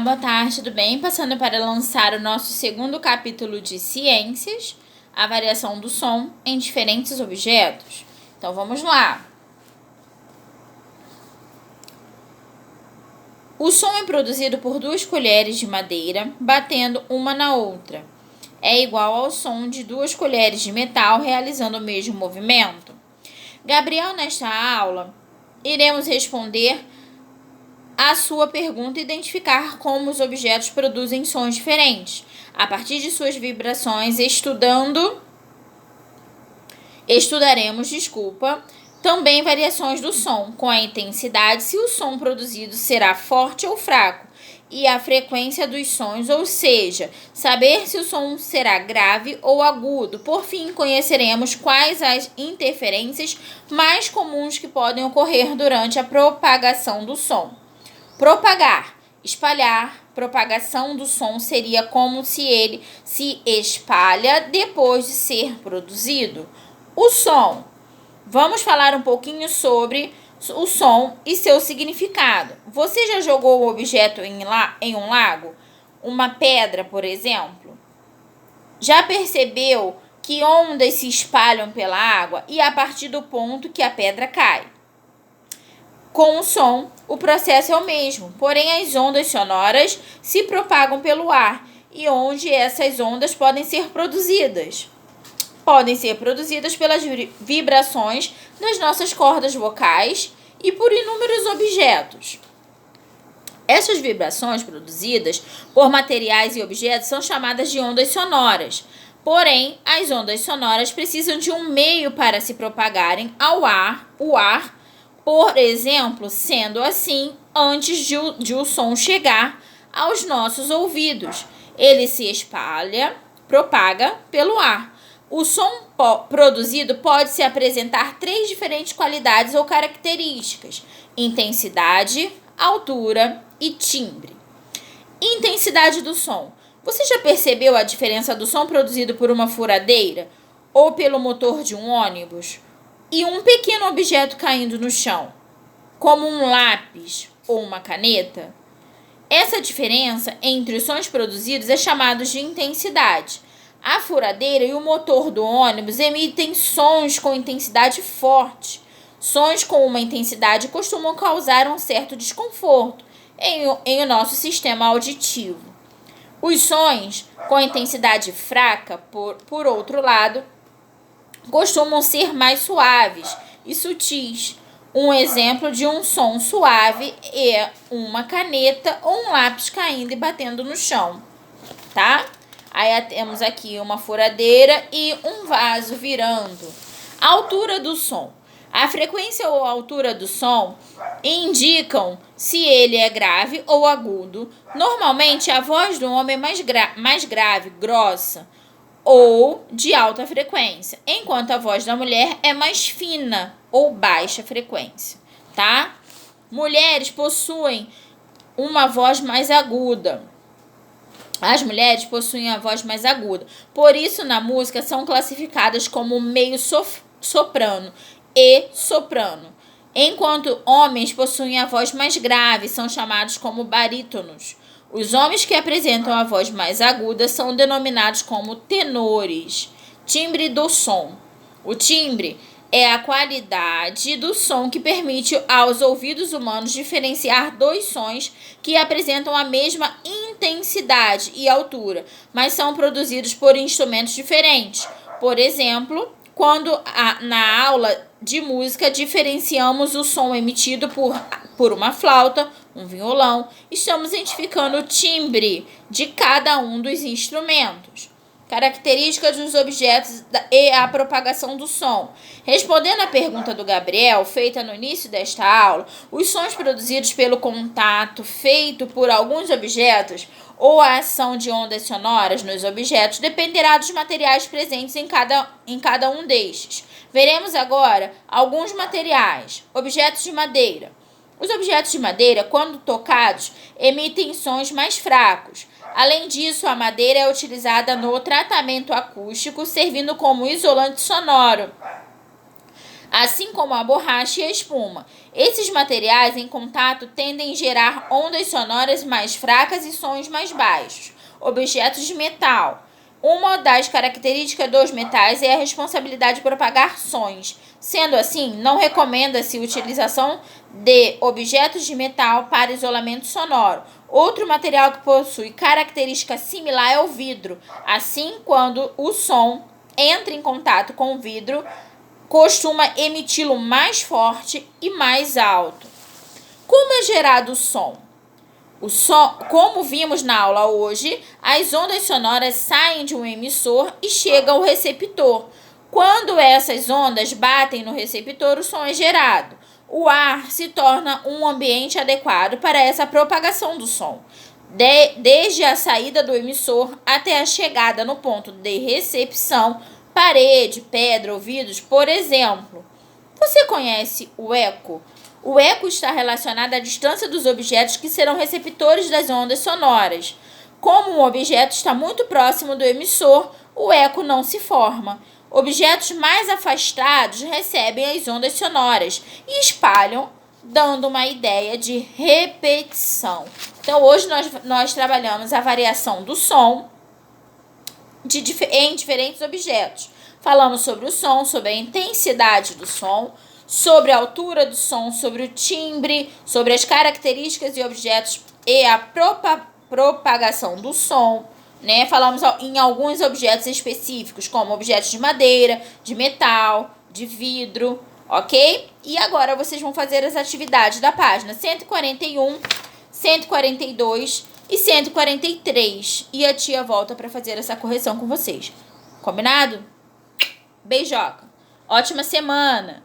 Boa tarde, tudo bem? Passando para lançar o nosso segundo capítulo de Ciências, a variação do som em diferentes objetos. Então vamos lá. O som é produzido por 2 colheres de madeira batendo uma na outra. É igual ao som de 2 colheres de metal realizando o mesmo movimento. Gabriel, nesta aula, iremos responder a sua pergunta e identificar como os objetos produzem sons diferentes, a partir de suas vibrações, estudaremos também variações do som, com a intensidade, se o som produzido será forte ou fraco, e a frequência dos sons, ou seja, saber se o som será grave ou agudo. Por fim, conheceremos quais as interferências mais comuns que podem ocorrer durante a propagação do som. Propagar, espalhar, propagação do som seria como se ele se espalha depois de ser produzido. O som. Vamos falar um pouquinho sobre o som e seu significado. Você já jogou um objeto em um lago? Uma pedra, por exemplo? Já percebeu que ondas se espalham pela água e a partir do ponto que a pedra cai? Com o som, o processo é o mesmo, porém as ondas sonoras se propagam pelo ar. E onde essas ondas podem ser produzidas? Podem ser produzidas pelas vibrações das nossas cordas vocais e por inúmeros objetos. Essas vibrações produzidas por materiais e objetos são chamadas de ondas sonoras. Porém, as ondas sonoras precisam de um meio para se propagarem ao ar, por exemplo, sendo assim, antes de o som chegar aos nossos ouvidos, ele se propaga pelo ar. O som produzido pode se apresentar 3 diferentes qualidades ou características: intensidade, altura e timbre. Intensidade do som. Você já percebeu a diferença do som produzido por uma furadeira ou pelo motor de um ônibus? E um pequeno objeto caindo no chão, como um lápis ou uma caneta? Essa diferença entre os sons produzidos é chamada de intensidade. A furadeira e o motor do ônibus emitem sons com intensidade forte. Sons com uma intensidade costumam causar um certo desconforto em o nosso sistema auditivo. Os sons com intensidade fraca, por outro lado, costumam ser mais suaves e sutis. Um exemplo de um som suave é uma caneta ou um lápis caindo e batendo no chão, tá? Aí temos aqui uma furadeira e um vaso virando. A altura do som. A frequência ou a altura do som indicam se ele é grave ou agudo. Normalmente, a voz do homem é mais grave, grossa, ou de alta frequência, enquanto a voz da mulher é mais fina ou baixa frequência, tá? Mulheres possuem uma voz mais aguda. As mulheres possuem a voz mais aguda, por isso na música são classificadas como meio soprano e soprano, enquanto homens possuem a voz mais grave, são chamados como barítonos. Os homens que apresentam a voz mais aguda são denominados como tenores. Timbre do som. O timbre é a qualidade do som que permite aos ouvidos humanos diferenciar 2 sons que apresentam a mesma intensidade e altura, mas são produzidos por instrumentos diferentes. Por exemplo, quando na aula de música diferenciamos o som emitido por uma flauta, um violão, estamos identificando o timbre de cada um dos instrumentos. Características dos objetos e a propagação do som. Respondendo à pergunta do Gabriel, feita no início desta aula, os sons produzidos pelo contato feito por alguns objetos ou a ação de ondas sonoras nos objetos dependerá dos materiais presentes em cada um destes. Veremos agora alguns materiais. Objetos de madeira. Os objetos de madeira, quando tocados, emitem sons mais fracos. Além disso, a madeira é utilizada no tratamento acústico, servindo como isolante sonoro. assim como a borracha e a espuma. Esses materiais em contato tendem a gerar ondas sonoras mais fracas e sons mais baixos. Objetos de metal. Uma das características dos metais é a responsabilidade de propagar sons. Sendo assim, não recomenda-se a utilização de objetos de metal para isolamento sonoro. Outro material que possui característica similar é o vidro. Assim, quando o som entra em contato com o vidro, costuma emiti-lo mais forte e mais alto. Como é gerado o som? Como vimos na aula hoje, as ondas sonoras saem de um emissor e chegam ao receptor. Quando essas ondas batem no receptor, o som é gerado. O ar se torna um ambiente adequado para essa propagação do som, desde a saída do emissor até a chegada no ponto de recepção, parede, pedra, ouvidos, por exemplo. Você conhece o eco? O eco está relacionado à distância dos objetos que serão receptores das ondas sonoras. Como um objeto está muito próximo do emissor, o eco não se forma. Objetos mais afastados recebem as ondas sonoras e espalham, dando uma ideia de repetição. Então, hoje nós trabalhamos a variação do som em diferentes objetos. Falamos sobre o som, sobre a intensidade do som, sobre a altura do som, sobre o timbre, sobre as características e objetos e a propagação do som, né? Falamos em alguns objetos específicos, como objetos de madeira, de metal, de vidro, ok? E agora vocês vão fazer as atividades da página 141, 142 e 143. E a tia volta para fazer essa correção com vocês. Combinado? Beijoca. Ótima semana!